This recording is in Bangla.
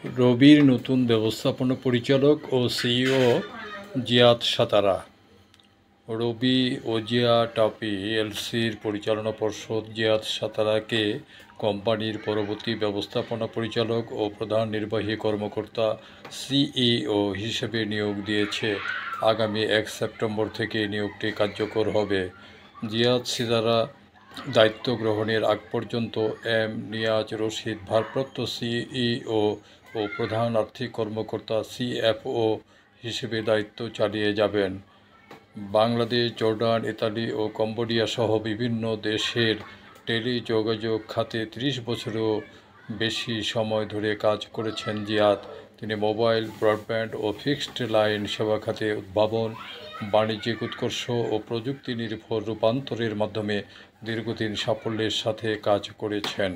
রবির নতুন ব্যবস্থাপনা পরিচালক ও সিইও জিয়াদ সাতারা। রবি ওজিয়া টাপি এলসির পরিচালনা পর্ষদ জিয়াদ সাতারাকে কোম্পানির পরবর্তী ব্যবস্থাপনা পরিচালক ও প্রধান নির্বাহী কর্মকর্তা সিইও হিসেবে নিয়োগ দিয়েছে। আগামী 1 সেপ্টেম্বর থেকে নিয়োগটি কার্যকর হবে। জিয়াদ সাতারা দায়িত্ব গ্রহণের আগ পর্যন্ত এম নিয়াজ রশিদ ভারপ্রাপ্ত সিইও ও প্রধান আর্থিক কর্মকর্তা সিএফও হিসেবে দায়িত্ব চালিয়ে যাবেন। বাংলাদেশ, জর্ডান, ইতালি ও কম্বোডিয়া সহ বিভিন্ন দেশের টেলিযোগাযোগ খাতে 30 বছরেরও বেশি সময় ধরে কাজ করেছেন জিয়াদ। তিনি মোবাইল, ব্রডব্যান্ড ও ফিক্সড লাইন সেবা খাতে উদ্ভাবন, বাণিজ্যিক উৎকর্ষ ও প্রযুক্তি নির্ভর রূপান্তরের মাধ্যমে দীর্ঘদিন সাফল্যের সাথে কাজ করেছেন।